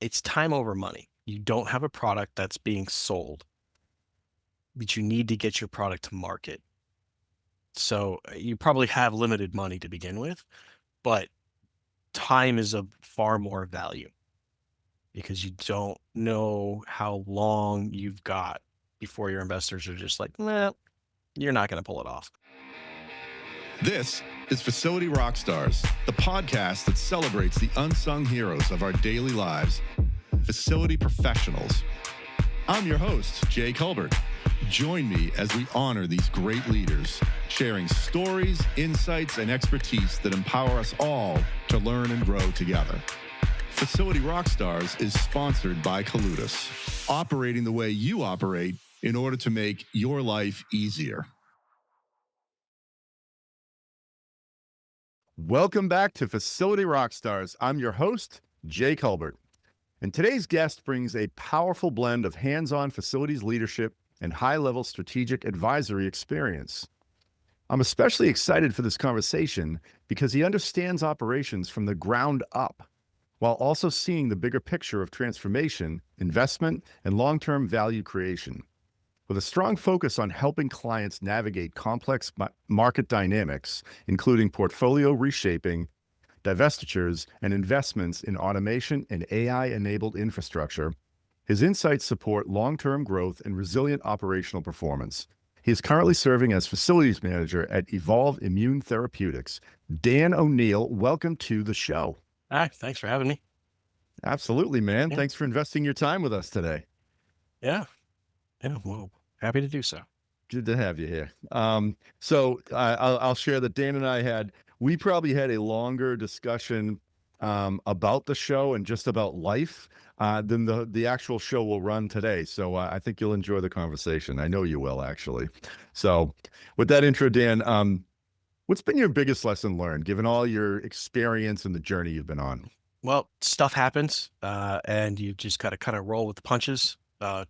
it's time over money. You don't have a product that's being sold, but you need to get your product to market. So you probably have limited money to begin with, but time is of far more value because you don't know how long you've got before your investors are just like, nah, you're not going to pull it off. This is Facility Rockstars, the podcast that celebrates the unsung heroes of our daily lives, facility professionals. I'm your host, Jay Colbert. Join me as we honor these great leaders, sharing stories, insights, and expertise that empower us all to learn and grow together. Facility Rockstars is sponsored by Coludus, operating the way you operate in order to make your life easier. Welcome back to Facility Rockstars. I'm your host, Jay Colbert. And today's guest brings a powerful blend of hands-on facilities leadership and high-level strategic advisory experience. I'm especially excited for this conversation because he understands operations from the ground up, while also seeing the bigger picture of transformation, investment, and long-term value creation. With a strong focus on helping clients navigate complex market dynamics, including portfolio reshaping, divestitures, and investments in automation and AI-enabled infrastructure, his insights support long-term growth and resilient operational performance. He is currently serving as facilities manager at EvolveImmune Therapeutics. Dan O'Neill, welcome to the show. Hi, thanks for having me. Absolutely, man. Yeah. Thanks for investing your time with us today. Yeah. Well, happy to do so. Good to have you here. I'll share that Dan and I we probably had a longer discussion about the show and just about life than the actual show will run today. So I think you'll enjoy the conversation. I know you will, actually. So with that intro, Dan, what's been your biggest lesson learned, given all your experience and the journey you've been on? Well, stuff happens, and you just got to kind of roll with the punches,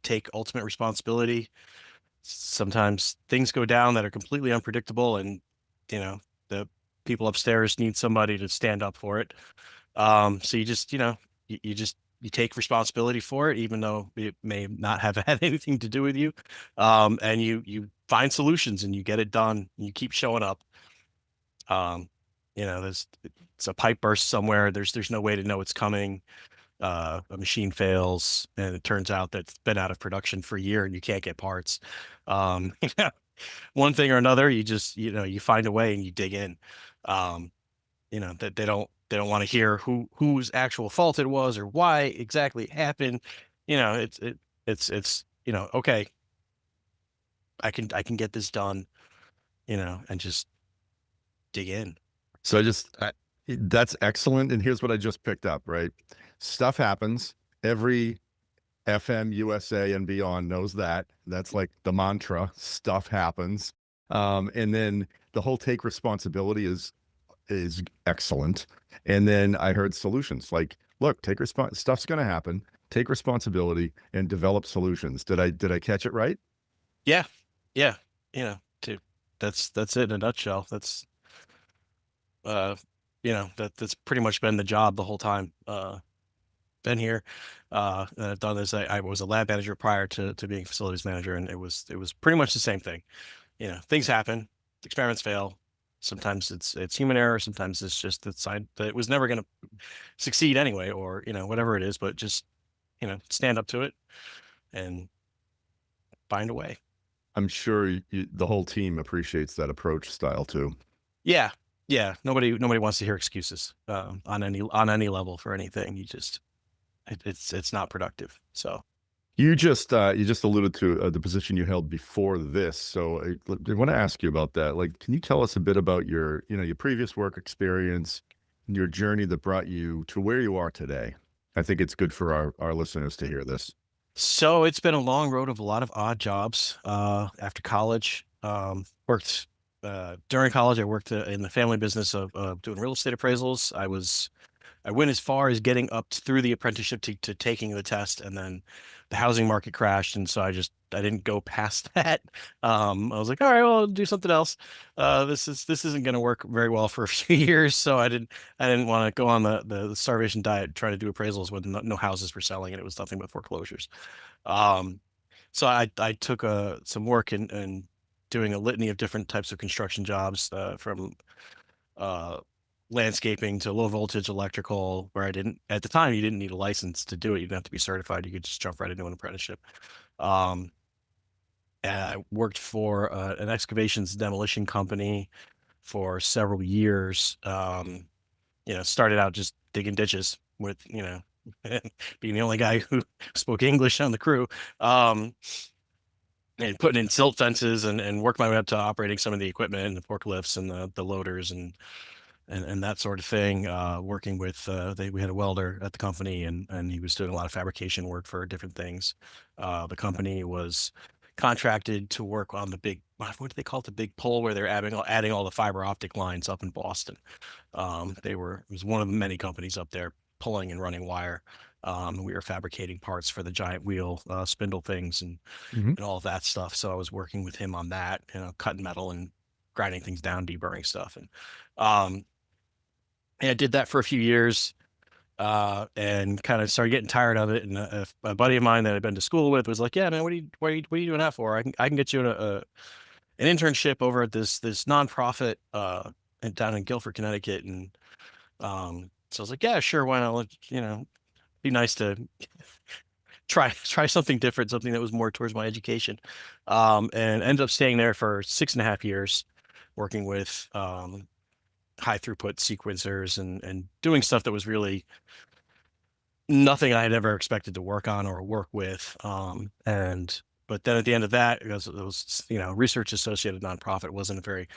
take ultimate responsibility. Sometimes things go down that are completely unpredictable, and the people upstairs need somebody to stand up for it. So you just you take responsibility for it, even though it may not have had anything to do with you. And you find solutions and you get it done. You keep showing up. It's a pipe burst somewhere. There's no way to know it's coming. A machine fails and it turns out that it's been out of production for a year and you can't get parts. One thing or another, you find a way and you dig in. That they don't want to hear whose actual fault it was or why exactly it happened. It's okay, I can get this done, and just dig in. So that's excellent. And here's what I just picked up, right? Stuff happens. Every FM, USA, and beyond knows that. That's like the mantra, stuff happens. And then the whole take responsibility is excellent. And then I heard solutions like, look, stuff's going to happen. Take responsibility and develop solutions. Did I catch it right? Yeah. Yeah. That's it in a nutshell. That's that's pretty much been the job the whole time. Been here, and I've done this. I was a lab manager prior to being facilities manager, and it was pretty much the same thing. Things happen, experiments fail. Sometimes it's human error. Sometimes it's just the side that it was never going to succeed anyway, or whatever it is. But just stand up to it and find a way. I'm sure the whole team appreciates that approach style too. Yeah. Nobody wants to hear excuses on any level for anything. It's not productive. So you just alluded to the position you held before this. So I want to ask you about that. Like, can you tell us a bit about your previous work experience and your journey that brought you to where you are today? I think it's good for our listeners to hear this. So it's been a long road of a lot of odd jobs. After college, worked during college. I worked in the family business of doing real estate appraisals. I went as far as getting up through the apprenticeship to taking the test, and then the housing market crashed, and so I didn't go past that. I was like, all right, well, I'll do something else. This isn't going to work very well for a few years, so I didn't want to go on the starvation diet, trying to do appraisals when no houses were selling and it was nothing but foreclosures. Um, so I took some work in doing a litany of different types of construction jobs, from uh, landscaping to low voltage electrical, where I didn't, at the time, you didn't need a license to do it. You didn't have to be certified. You could just jump right into an apprenticeship. Um, and I worked for an excavations demolition company for several years. Started out just digging ditches with, being the only guy who spoke English on the crew. Um, and putting in silt fences, and worked my way up to operating some of the equipment and the forklifts and the loaders and that sort of thing. Working with, we had a welder at the company, and he was doing a lot of fabrication work for different things. The company was contracted to work on the big, what do they call it? The big pole where they're adding all the fiber optic lines up in Boston. It was one of the many companies up there pulling and running wire. We were fabricating parts for the giant wheel, spindle things, Mhm. and all of that stuff. So I was working with him on that, cutting metal and grinding things down, deburring stuff. Um, and I did that for a few years, and kind of started getting tired of it. And a buddy of mine that I'd been to school with was like, "Yeah, man, what are you doing that for? I can get you an internship over at this nonprofit, down in Guilford, Connecticut." And so I was like, "Yeah, sure, why not? Be nice to try something different, something that was more towards my education." And ended up staying there for 6.5 years, working with high throughput sequencers and doing stuff that was really nothing I had ever expected to work on or work with. But then at the end of that, it was research associated nonprofit, wasn't a very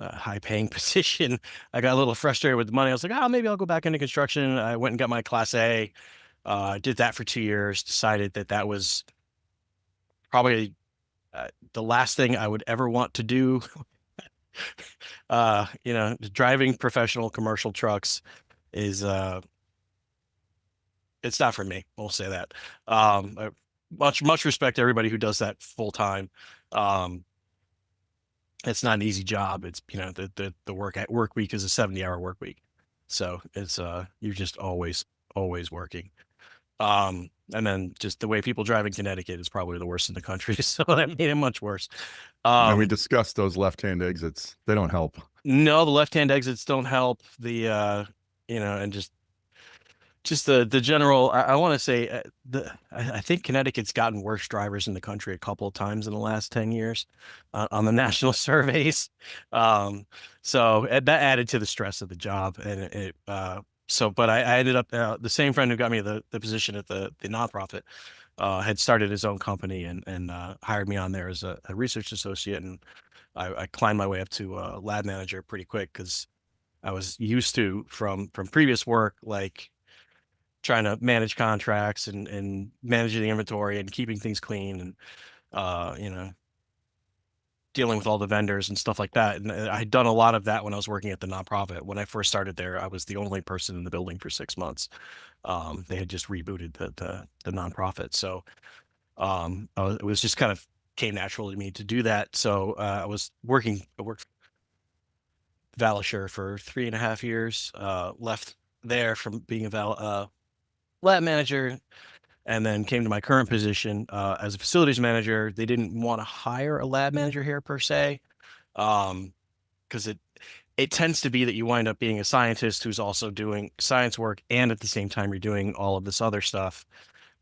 high paying position. I got a little frustrated with the money. I was like, oh, maybe I'll go back into construction. I went and got my Class A. Did that for 2 years. Decided that was probably the last thing I would ever want to do. Driving professional commercial trucks is it's not for me. We'll say that. Much respect to everybody who does that full time. Um, it's not an easy job. It's, the work week is a 70-hour work week. So it's you're just always working. And then just the way people drive in Connecticut is probably the worst in the country. So that made it much worse. And we discussed those left-hand exits. They don't help. No, the left-hand exits don't help. And just the general. I want to say, I think Connecticut's gotten worse drivers in the country a couple of times in the last 10 years, on the national surveys. So that added to the stress of the job, and but I ended up, the same friend who got me the position at the nonprofit, had started his own company, and hired me on there as a research associate, and I climbed my way up to lab manager pretty quick, because I was used to, from previous work, like trying to manage contracts and managing the inventory and keeping things clean, and uh, you know, dealing with all the vendors and stuff like that. And I had done a lot of that when I was working at the nonprofit. When I first started there, I was the only person in the building for 6 months. They had just rebooted the nonprofit, so it was just kind of came natural to me to do that. So I worked Valisher for 3.5 years. Left there from being a lab manager, and then came to my current position as a facilities manager. They didn't want to hire a lab manager here per se, because it tends to be that you wind up being a scientist who's also doing science work, and at the same time you're doing all of this other stuff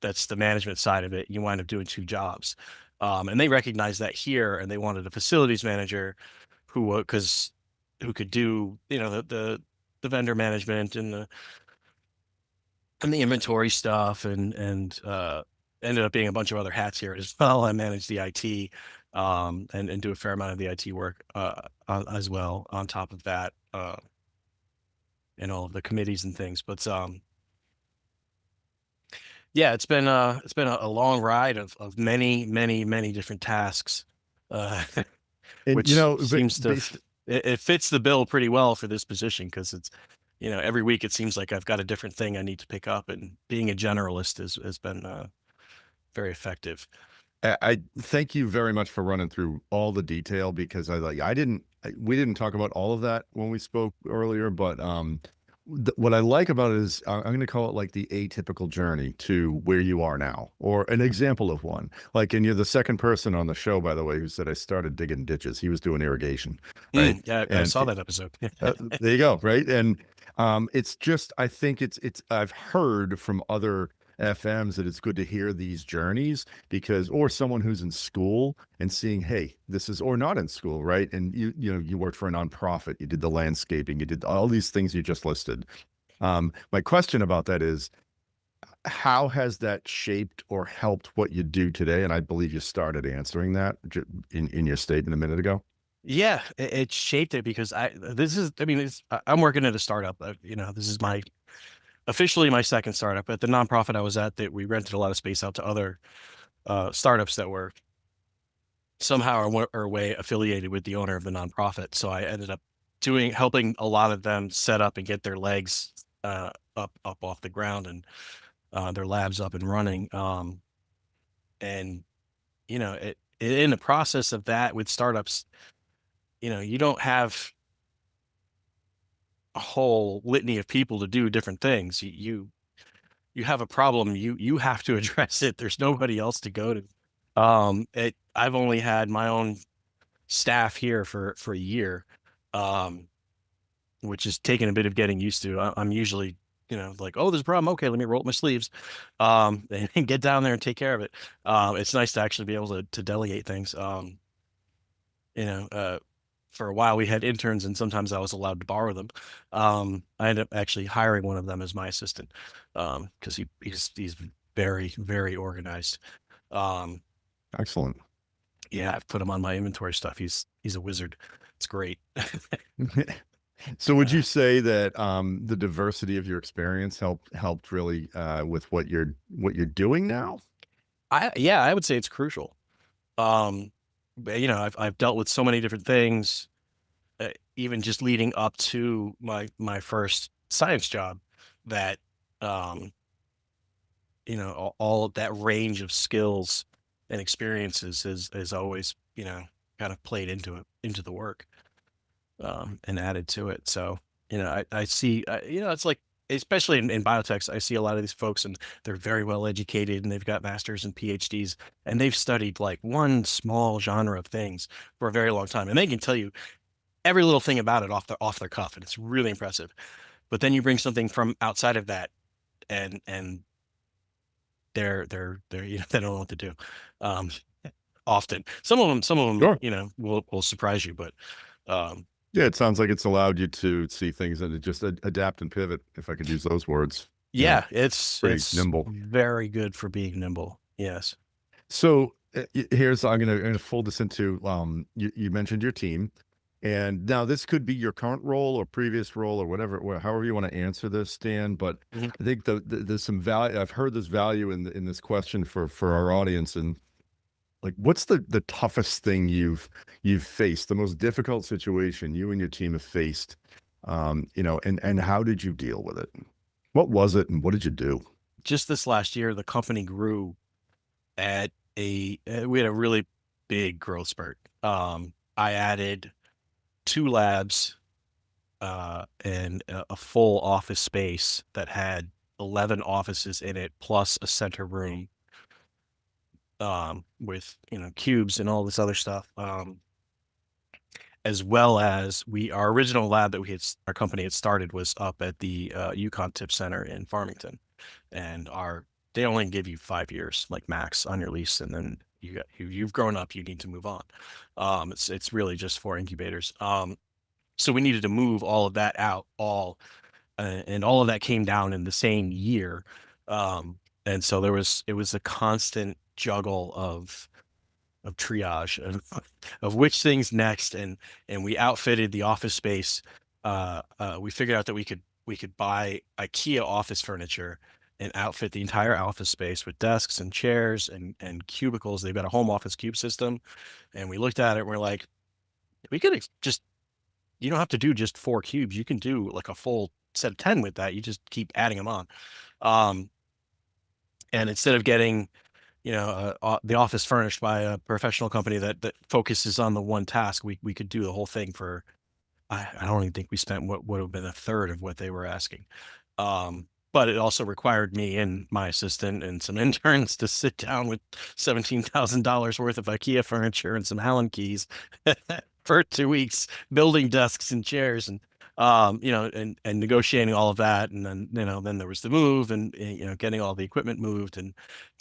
that's the management side of it. You wind up doing two jobs. And they recognized that here, and they wanted a facilities manager because who could do, the vendor management and the inventory stuff, and ended up being a bunch of other hats here as well. I manage the IT, and do a fair amount of the IT work as well on top of that, and all of the committees and things. But yeah, it's been a long ride of many different tasks, uh, And which seems to it fits the bill pretty well for this position, because every week it seems like I've got a different thing I need to pick up, and being a generalist has been very effective. I thank you very much for running through all the detail because we didn't talk about all of that when we spoke earlier, but what I like about it is I'm going to call it like the atypical journey to where you are now, or an example of one. Like, and you're the second person on the show, by the way, who said I started digging ditches. He was doing irrigation, right? Yeah, I And saw that episode. there you go, right? And it's just, I think I've heard from other FMs that it's good to hear these journeys because, or someone who's in school and seeing, hey, this is, or not in school, right? And you worked for a nonprofit, you did the landscaping, you did all these things you just listed. My question about that is, how has that shaped or helped what you do today? And I believe you started answering that in your statement a minute ago. Yeah, it shaped it because I mean, I'm working at a startup. This is officially my second startup. At the nonprofit I was at, that we rented a lot of space out to other startups that were somehow or way affiliated with the owner of the nonprofit. So I ended up helping a lot of them set up and get their legs up off the ground, and their labs up and running. And in the process of that with startups, you don't have a whole litany of people to do different things. You have a problem, you have to address it. There's nobody else to go to. I've only had my own staff here for a year, um, which is taking a bit of getting used to. I'm usually, like, oh, there's a problem. Okay, let me roll up my sleeves, and get down there and take care of it. It's nice to actually be able to delegate things. You know, uh, for a while we had interns, and sometimes I was allowed to borrow them. I ended up actually hiring one of them as my assistant, because he's very, very organized. Um, Excellent. yeah, I've put him on my inventory stuff. He's a wizard. It's great. So would you say that the diversity of your experience helped really with what you're doing now? Yeah, I would say it's crucial. Um, but, I've dealt with so many different things, even just leading up to my first science job, that um, all of that range of skills and experiences is always, kind of played into the work, and added to it. So, I see, it's like, especially in biotechs, I see a lot of these folks, and they're very well educated, and they've got masters and PhDs, and they've studied like one small genre of things for a very long time, and they can tell you every little thing about it off their cuff, and it's really impressive. But then you bring something from outside of that, and they're they don't know what to do. Um, Often, some of them, Sure. will surprise you, but um, Yeah, it sounds like it's allowed you to see things and to just adapt and pivot, if I could use those words. Yeah, yeah, pretty it's nimble. very good for being nimble. Yes. So here's I'm gonna fold this into you mentioned your team, and now this could be your current role or previous role or whatever, however you want to answer this, Dan. But Mhm. I think there's some value. I've heard this value in this question for our audience, and like, what's the toughest thing you've faced, the most difficult situation you and your team have faced, and how did you deal with it? What was it, and what did you do? Just this last year, the company grew at we had a really big growth spurt. I added 2 labs, and a full office space that had 11 offices in it, plus a center room, with, cubes and all this other stuff. As well as our original lab that our company had started was up at the Yukon Tip Center in Farmington, and they only give you 5 years, like, max on your lease, and then you've grown up, you need to move on. It's really just for incubators. So we needed to move all of that out, and all of that came down in the same year. And so it was a constant juggle of triage of which things next, and we outfitted the office space. We figured out that we could buy IKEA office furniture and outfit the entire office space with desks and chairs and cubicles. They've got a home office cube system, and we looked at it and we're like, we could just, you don't have to do just 4 cubes. You can do like a full set of 10 with that. You just keep adding them on. Um, and instead of getting, the office furnished by a professional company that focuses on the one task, we could do the whole thing for, I don't even think we spent what would have been a third of what they were asking. But it also required me and my assistant and some interns to sit down with $17,000 worth of IKEA furniture and some Allen keys for 2 weeks, building desks and chairs and, and negotiating all of that. And then, then there was the move and, getting all the equipment moved and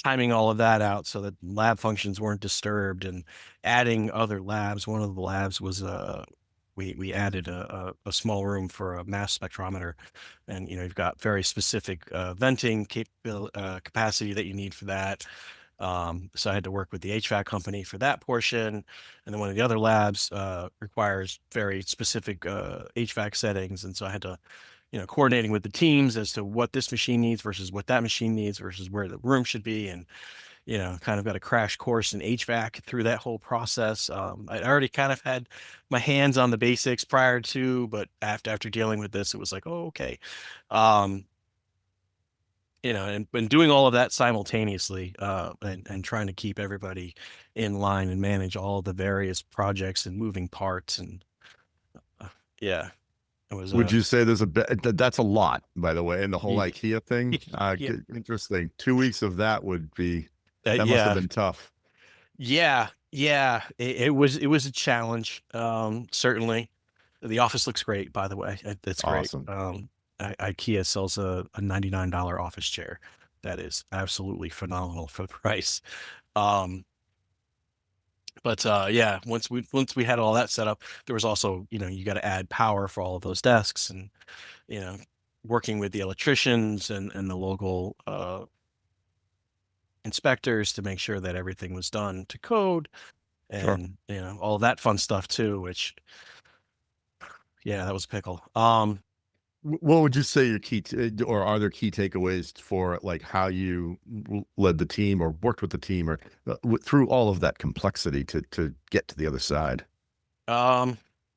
timing all of that out so that lab functions weren't disturbed and adding other labs. One of the labs was, we added a small room for a mass spectrometer, and you've got very specific venting capacity that you need for that. So I had to work with the HVAC company for that portion, and then one of the other labs requires very specific HVAC settings, and so I had to, coordinating with the teams as to what this machine needs versus what that machine needs versus where the room should be, and kind of got a crash course in HVAC through that whole process. I already kind of had my hands on the basics prior to, but after dealing with this, it was like, oh, okay. And doing all of that simultaneously, and trying to keep everybody in line and manage all the various projects and moving parts. And yeah, it was, Would you say there's that's a lot, by the way, and the whole IKEA thing? yeah, Interesting. 2 weeks of that would be, that must have yeah. been tough. Yeah, yeah, it was a challenge, certainly. The office looks great, by the way. That's great. Awesome. IKEA sells a $99 office chair that is absolutely phenomenal for the price. Um, but yeah, once we had all that set up, there was also, you got to add power for all of those desks, and you know, working with the electricians and the local inspectors to make sure that everything was done to code, Sure. and all that fun stuff too, which, yeah, that was a pickle. What would you say your or are there key takeaways for like how you led the team or worked with the team or through all of that complexity to get to the other side?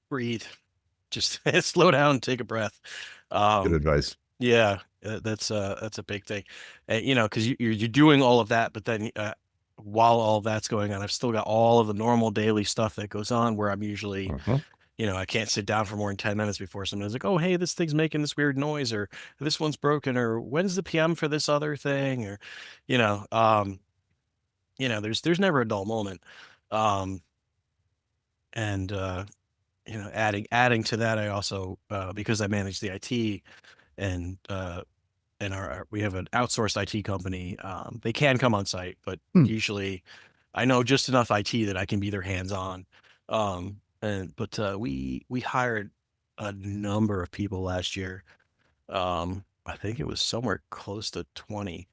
Breathe, just slow down, take a breath. Good advice. Yeah, that's a big thing. Because you're doing all of that, but then while all that's going on, I've still got all of the normal daily stuff that goes on where I'm usually, Uh-huh. I can't sit down for more than 10 minutes before someone's like, oh, hey, this thing's making this weird noise, or this one's broken, or when's the PM for this other thing, or, you know, um, there's never a dull moment. Um, and adding to that, I also, because I manage the IT, and we have an outsourced IT company. They can come on site, but Hmm. usually I know just enough IT that I can be their hands on. But we hired a number of people last year. I think it was somewhere close to 20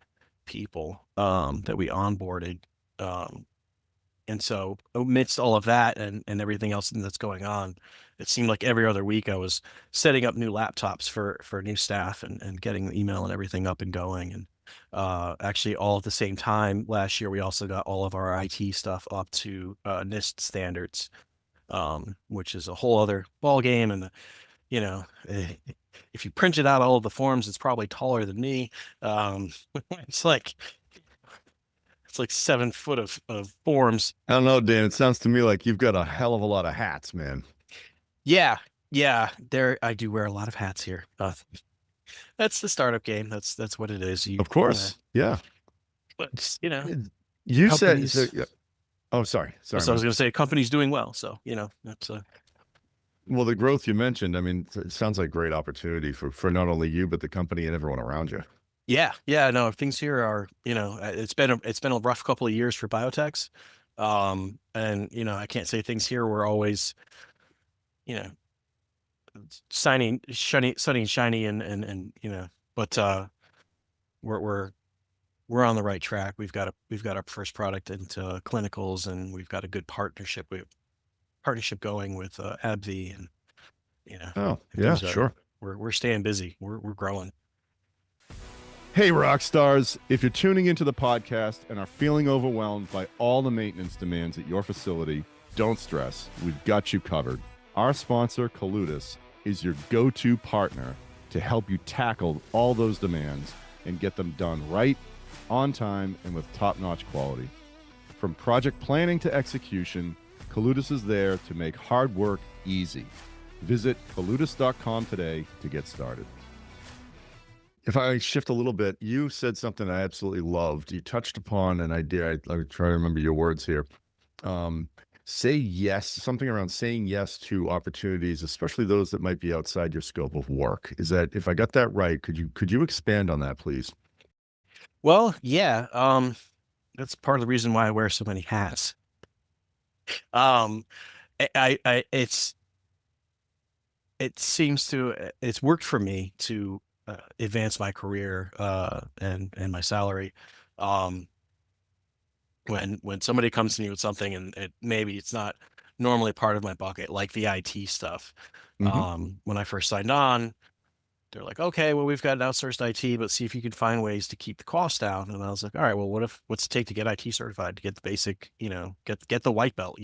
people that we onboarded. Um, and so amidst all of that and everything else that's going on, it seemed like every other week I was setting up new laptops for new staff and getting the email and everything up and going. And actually all at the same time last year, we also got all of our IT stuff up to NIST standards, which is a whole other ball game. And, if you printed out all of the forms, it's probably taller than me. Um, it's like, it's like 7 foot of forms. I don't know, Dan. It sounds to me like you've got a hell of a lot of hats, man. Yeah, yeah. I do wear a lot of hats here. That's the startup game. That's what it is. Of course. Yeah. But You said, companies. oh, sorry. So I was going to say, company's doing well. So that's Well, the growth you mentioned, I mean, it sounds like great opportunity for not only you, but the company and everyone around you. yeah, yeah. No, things here are, it's been a rough couple of years for biotechs, and I can't say things here were always, you know, sunny and shiny, and but we're on the right track. We've got our first product into clinicals, and we've got a good partnership going with AbbVie, and Oh, yeah, things are, sure. we're staying busy. We're growing. Hey, rock stars. If you're tuning into the podcast and are feeling overwhelmed by all the maintenance demands at your facility, don't stress. We've got you covered. Our sponsor, Colludus, is your go-to partner to help you tackle all those demands and get them done right, on time, and with top-notch quality. From project planning to execution, Coludis is there to make hard work easy. Visit coludis.com today to get started. If I shift a little bit, you said something I absolutely loved. You touched upon an idea. I try to remember your words here. Say yes, something around saying yes to opportunities, especially those that might be outside your scope of work. Is that, if I got that right, could you expand on that, please? Well, yeah, that's part of the reason why I wear so many hats. Um, it seems to it's worked for me to advance my career and my salary. Um, when somebody comes to me with something and maybe it's not normally part of my bucket, like the IT stuff. Hmm. When I first signed on, they're like, okay, well, we've got an outsourced IT, but see if you can find ways to keep the cost down. And I was like, all right, well, what's it take to get IT certified, to get the basic, get the white belt,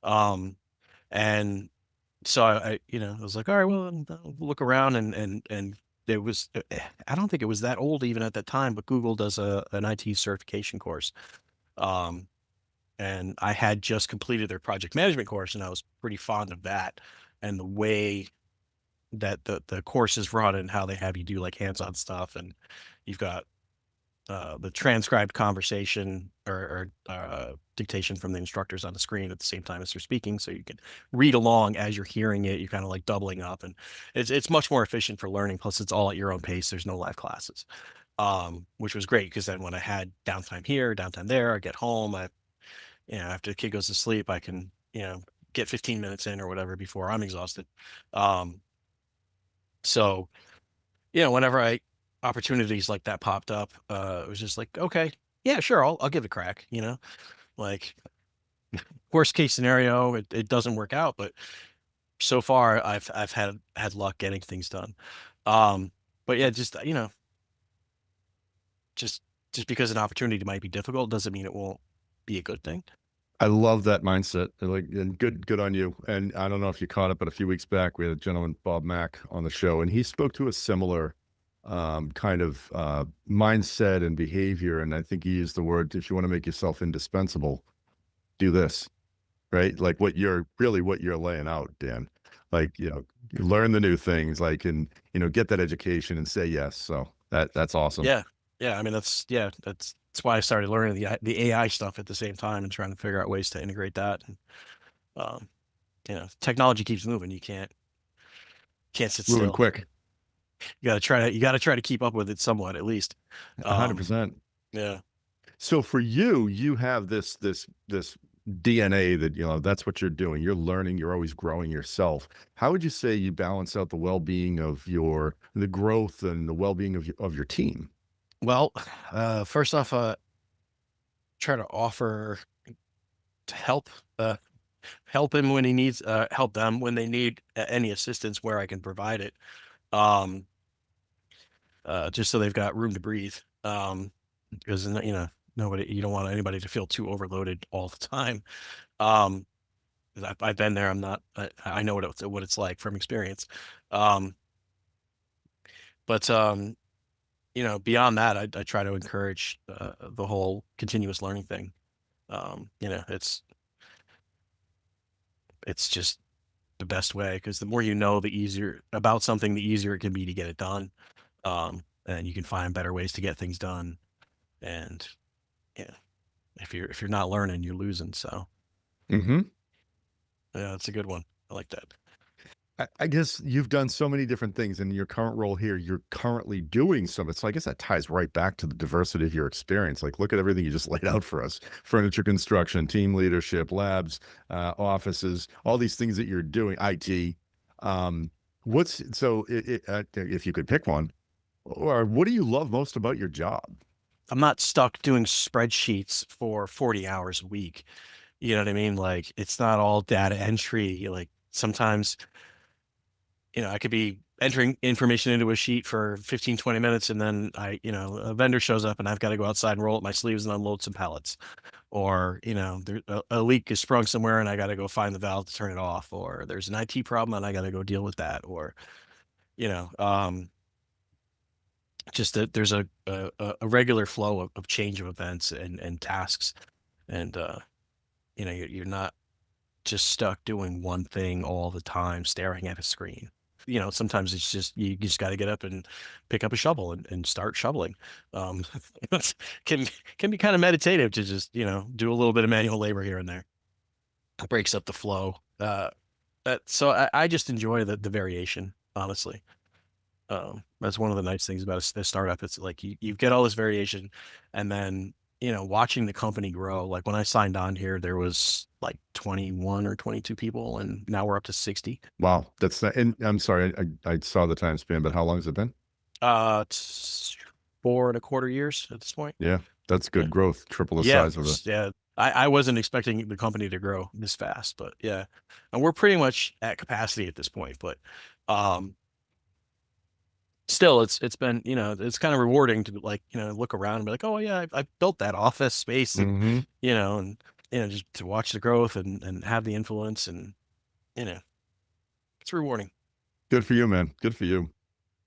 Um, and so I was like, all right, well, I'll look around and there was, I don't think it was that old even at that time, but Google does an IT certification course. Um, and I had just completed their project management course and I was pretty fond of that. And the way that the course is run and how they have you do like hands-on stuff, and you've got the transcribed conversation or dictation from the instructors on the screen at the same time as they're speaking, so you can read along as you're hearing it. You're kind of like doubling up, and it's much more efficient for learning. Plus, it's all at your own pace. There's no live classes, which was great because then when I had downtime here, downtime there, I get home. After the kid goes to sleep, I can get 15 minutes in or whatever before I'm exhausted. Um, so whenever opportunities like that popped up, it was just like, okay, yeah, sure, I'll give it a crack. Like worst case scenario, it doesn't work out, but so far I've had luck getting things done. Um, but yeah, just just just because an opportunity might be difficult doesn't mean it won't be a good thing. I love that mindset. Like, and good on you. And I don't know if you caught it, but a few weeks back, we had a gentleman, Bob Mack, on the show, and he spoke to a similar kind of mindset and behavior. And I think he used the word, if you want to make yourself indispensable, do this, right? Like what you're laying out, Dan. Like, you learn the new things, like, and, get that education and say yes. So that's awesome. Yeah, yeah. I mean, that's why I started learning the AI stuff at the same time and trying to figure out ways to integrate that. And, um, technology keeps moving. You can't sit Moving still. quick. You gotta try to keep up with it somewhat, at least. Um, 100%. yeah. So for you, you have this DNA that, that's what you're doing. You're learning, you're always growing yourself. How would you say you balance out the well-being of the growth and the well-being of your team? Well, first off, try to offer to uh, help him when he needs, help them when they need any assistance where I can provide it. Um, just so they've got room to breathe. Because you don't want anybody to feel too overloaded all the time. Um, 'Cause I've been there. I know what it's like from experience. Um, but beyond that, I try to encourage the whole continuous learning thing. It's just the best way because the more you know, the easier about something, the easier it can be to get it done. And you can find better ways to get things done. And yeah, if you're not learning, you're losing. So Hmm. yeah, it's a good one. I like that. I guess you've done so many different things in your current role here. You're currently doing some. So I guess that ties right back to the diversity of your experience. Like, look at everything you just laid out for us: furniture construction, team leadership, labs, offices, all these things that you're doing. IT. Um, if you could pick one, or what do you love most about your job? I'm not stuck doing spreadsheets for 40 hours a week. You know what I mean? Like it's not all data entry. Like sometimes, I could be entering information into a sheet for 15, 20 minutes and then a vendor shows up and I've got to go outside and roll up my sleeves and unload some pallets. Or, there, a leak is sprung somewhere and I got to go find the valve to turn it off. Or there's an IT problem and I got to go deal with that. Or, you know, just that there's a regular flow of change of events and tasks, and you're not just stuck doing one thing all the time, staring at a screen. Sometimes it's just you just got to get up and pick up a shovel and start shoveling. Um, it's- can can be kind of meditative to just do a little bit of manual labor here and there. It breaks up the flow. So I just enjoy the variation, honestly. That's one of the nice things about a startup. It's like you get all this variation, and then watching the company grow. Like when I signed on here, there was like 21 or 22 people, and now we're up to 60. Wow, that's not, and I'm sorry, I saw the time span, but how long has it been? It's 4.25 years at this point. Yeah, that's Yeah, good growth, triple the yeah, size of the. yeah. I wasn't expecting the company to grow this fast, but yeah, and we're pretty much at capacity at this point. But um, still, it's been it's kind of rewarding to like look around and be like, oh yeah, I built that office space, and Hmm. and just to watch the growth and have the influence, and you know it's rewarding. Good for you, man. Good for you.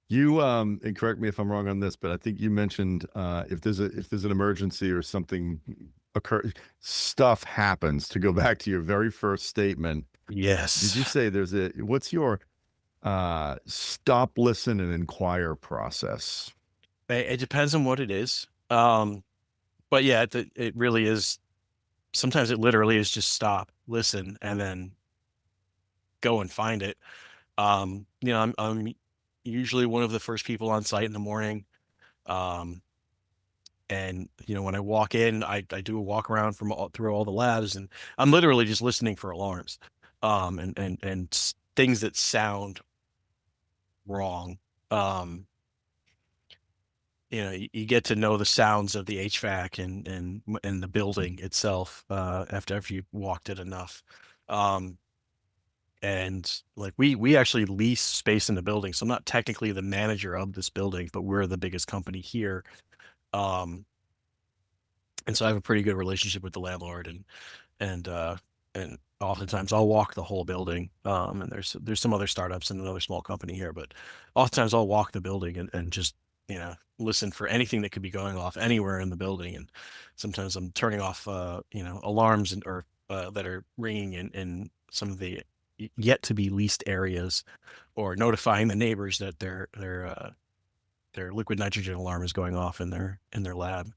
You and correct me if I'm wrong on this, but I think you mentioned if there's an emergency or something stuff happens. To go back to your very first statement, did you Yes. say what's your stop, listen, and inquire process? It depends on what it is. But yeah, it really is. Sometimes it literally is just stop, listen, and then go and find it. I'm usually one of the first people on site in the morning. Um, and when I walk in, I do a walk around through all the labs, and I'm literally just listening for alarms, and things that sound wrong. Um, you get to know the sounds of the HVAC and the building itself after you've walked it enough. Um, and like we actually lease space in the building, so I'm not technically the manager of this building, but we're the biggest company here. Um, and so I have a pretty good relationship with the landlord, and and oftentimes I'll walk the whole building. And there's some other startups and another small company here, but oftentimes I'll walk the building and just listen for anything that could be going off anywhere in the building. And sometimes I'm turning off alarms or that are ringing in some of the yet to be leased areas, or notifying the neighbors that their liquid nitrogen alarm is going off in their lab.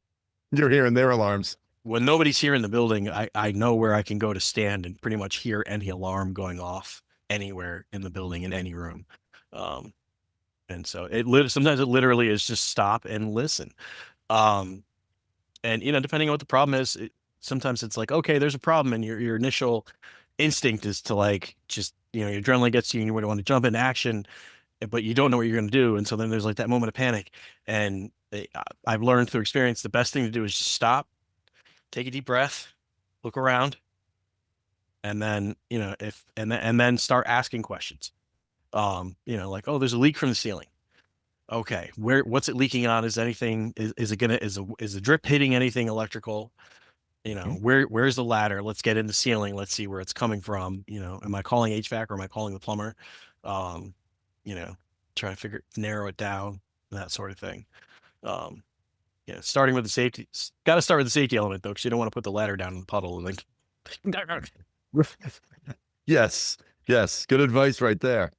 You're hearing their alarms. When nobody's here in the building, I know where I can go to stand and pretty much hear any alarm going off anywhere in the building in any room. Um, and so sometimes it literally is just stop and listen. Um, and depending on what the problem is, sometimes it's like, okay, there's a problem, and your initial instinct is to like just your adrenaline gets you and you want to jump into action, but you don't know what you're going to do, and so then there's like that moment of panic. And I've learned through experience the best thing to do is just stop, take a deep breath, look around, and then if and then start asking questions. Like, oh, there's a leak from the ceiling. Okay, what's it leaking on? Is the drip hitting anything electrical? Mhm. Where's the ladder? Let's get in the ceiling. Let's see where it's coming from. Am I calling HVAC or am I calling the plumber? Um, you know, try to narrow it down, that sort of thing. Um, starting with the safety, got to start with the safety element though, because you don't want to put the ladder down in the puddle and Yes, yes, good advice right there.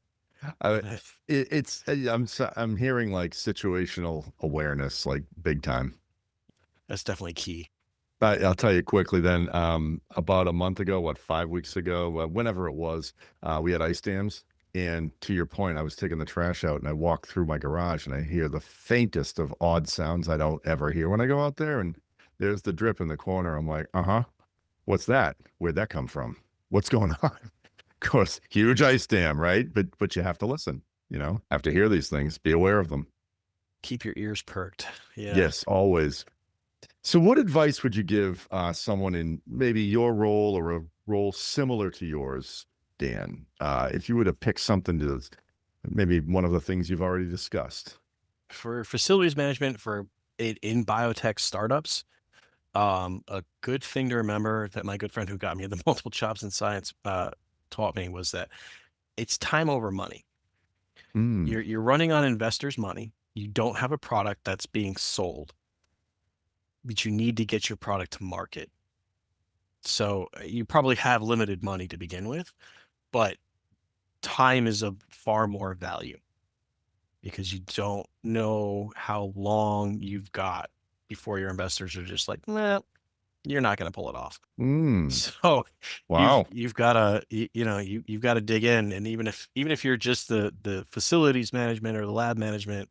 I, then I'm hearing like situational awareness, like big time. that's definitely key. I'll tell you quickly then. About a month ago, 5 weeks ago, whenever it was, we had ice dams. And to your point, I was taking the trash out and I walk through my garage and I hear the faintest of odd sounds I don't ever hear when I go out there. And there's the drip in the corner. I'm like, uh-huh, what's that? Where'd that come from? What's going on? Of course, huge ice dam, right? But you have to listen, have to hear these things, be aware of them. Keep your ears perked. Yeah. Yes, always. So, what advice would you give someone in maybe your role or a role similar to yours, Dan? If you were to pick something to maybe one of the things you've already discussed. For facilities management for in biotech startups, a good thing to remember that my good friend who got me the multiple chops in science taught me was that it's time over money. Mm. You're running on investors' money. You don't have a product that's being sold, but you need to get your product to market. So you probably have limited money to begin with, but time is of far more value because you don't know how long you've got before your investors are just like, nah, you're not going to pull it off. Mm. So Wow. you've got to, you've got to dig in. And even if you're just the facilities management or the lab management,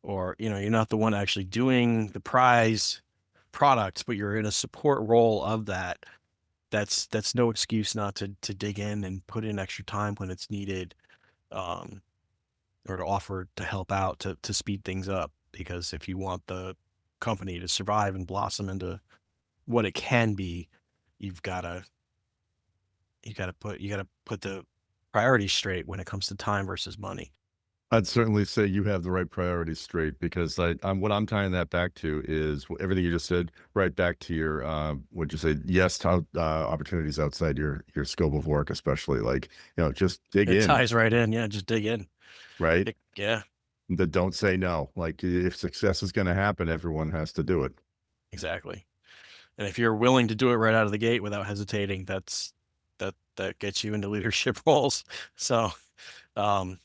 or, you're not the one actually doing the prize products, but you're in a support role of that, that's no excuse not to dig in and put in extra time when it's needed, um, or to offer to help out to speed things up. Because if you want the company to survive and blossom into what it can be, you've gotta you gotta put the priorities straight when it comes to time versus money. I'd certainly say you have the right priorities straight because I'm what I'm tying that back to is everything you just said, right back to your, what'd you say? Yes, to opportunities outside your scope of work, especially like, just dig It in, ties right in. Yeah, just dig in. right? Yeah, That don't say no. Like if success is going to happen, everyone has to do it. exactly. And if you're willing to do it right out of the gate without hesitating, that gets you into leadership roles. So, um,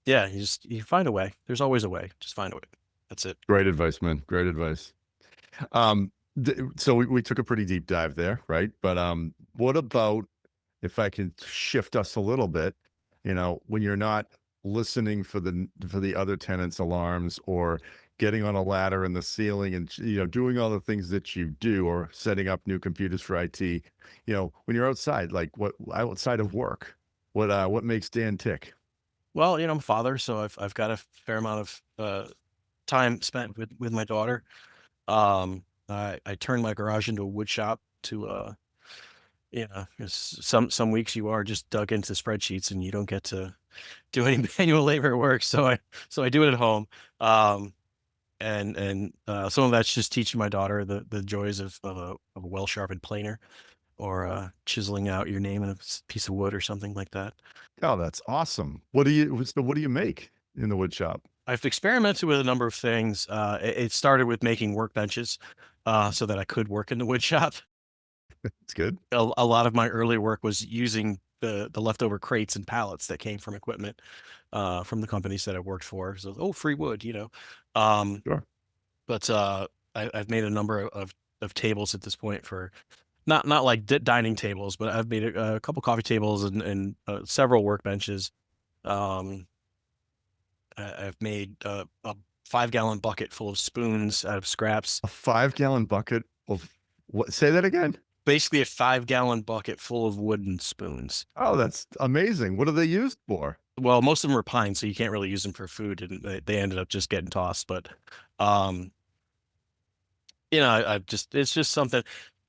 yeah, you find a way. There's always a way. Just find a way. That's it. Great advice, man. Great advice. So we took a pretty deep dive there, right? But what about if I can shift us a little bit, when you're not listening for the other tenants' alarms or getting on a ladder in the ceiling and doing all the things that you do or setting up new computers for IT, when you're outside, like what outside of work, what makes Dan tick? Well, I'm a father, so I've got a fair amount of time spent with my daughter. I turned my garage into a wood shop to 'cause some weeks you are just dug into spreadsheets and you don't get to do any manual labor work. So I do it at home. Um, and some of that's just teaching my daughter the joys of a well sharpened planer, or chiseling out your name in a piece of wood or something like that. Oh, that's awesome. So what do you make in the wood shop? I've experimented with a number of things. It started with making workbenches, so that I could work in the wood shop. It's good. A lot of my early work was using the leftover crates and pallets that came from equipment, from the companies that I worked for. So, oh, free wood. Um, Sure. but I've made a number of tables at this point for not like dining tables, but I've made a couple coffee tables and several workbenches. Um, I've made a 5-gallon bucket full of spoons out of scraps. A 5-gallon bucket of what? Say that again? Basically, a 5-gallon bucket full of wooden spoons. Oh, that's amazing. What are they used for? Well, most of them are pine, so you can't really use them for food, and they ended up just getting tossed. But, um, I've just it's just something.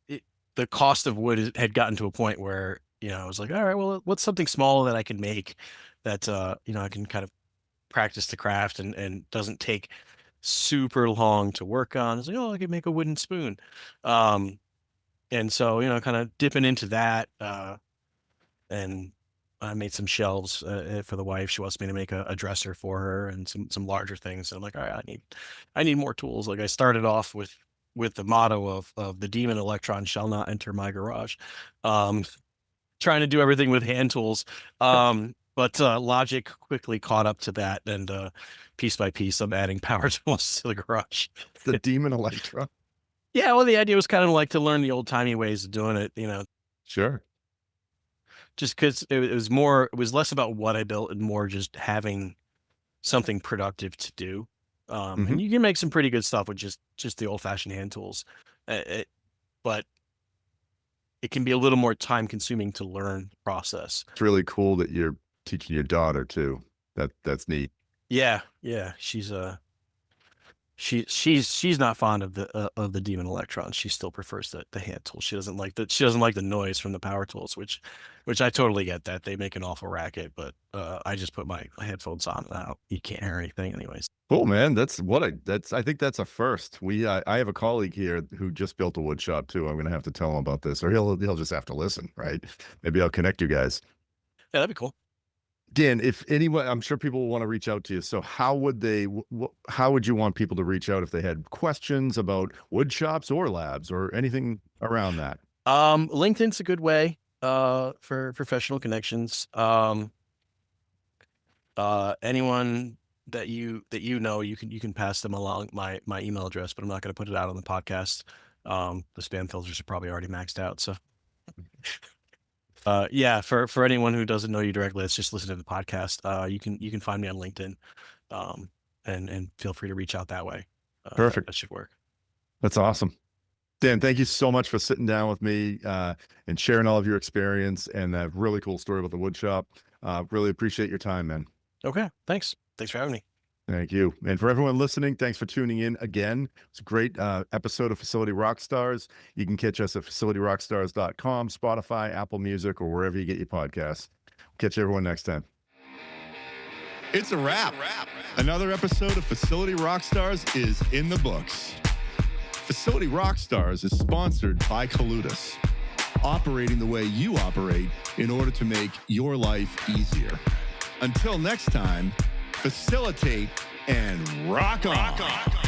It, the cost of wood had gotten to a point where I was like, all right, well, what's something small that I can make that I can kind of practice the craft and doesn't take super long to work on. It's like, oh, I could make a wooden spoon. Um, and so kind of dipping into that. And I made some shelves for the wife. She wants me to make a dresser for her and some larger things. So I'm like, all right, I need more tools. Like I started off with the motto of the demon electron shall not enter my garage. Um, Trying to do everything with hand tools. But logic quickly caught up to that, and piece by piece, I'm adding power tools to the garage. The Demon Electro? Yeah, well, the idea was kind of like to learn the old timey ways of doing it. Sure. Just because it was less about what I built and more just having something productive to do. And Mhm. you can make some pretty good stuff with just the old fashioned hand tools, but it can be a little more time consuming to learn the process. It's really cool that you're teaching your daughter too. That's neat. Yeah, yeah, she's not fond of the demon electrons. She still prefers the hand tools. She doesn't like the noise from the power tools, which I totally get that. They make an awful racket, but I just put my headphones on now. You can't hear anything anyways. Cool, man. I think that's a first. I have a colleague here who just built a wood shop too. I'm gonna have to tell him about this, or he'll just have to listen, right? Maybe I'll connect you guys. Yeah, that'd be cool. Dan, if anyone, I'm sure people will want to reach out to you. So how would they, how would you want people to reach out if they had questions about wood shops or labs or anything around that? LinkedIn's a good way for professional connections. Anyone that you know, you can pass them along my email address, but I'm not going to put it out on the podcast. The spam filters are probably already maxed out. So yeah, for anyone who doesn't know you directly, let's just listen to the podcast. You can find me on LinkedIn, and feel free to reach out that way. Perfect. That should work. That's awesome. Dan, thank you so much for sitting down with me and sharing all of your experience and that really cool story about the wood shop. Really appreciate your time, man. Okay, thanks for having me. Thank you. And for everyone listening, thanks for tuning in again. It's a great episode of Facility Rockstars. You can catch us at facilityrockstars.com, Spotify, Apple Music, or wherever you get your podcasts. Catch everyone next time. It's a wrap. Another episode of Facility Rockstars is in the books. Facility Rockstars is sponsored by Colutus, operating the way you operate in order to make your life easier. Until next time, facilitate and rock on.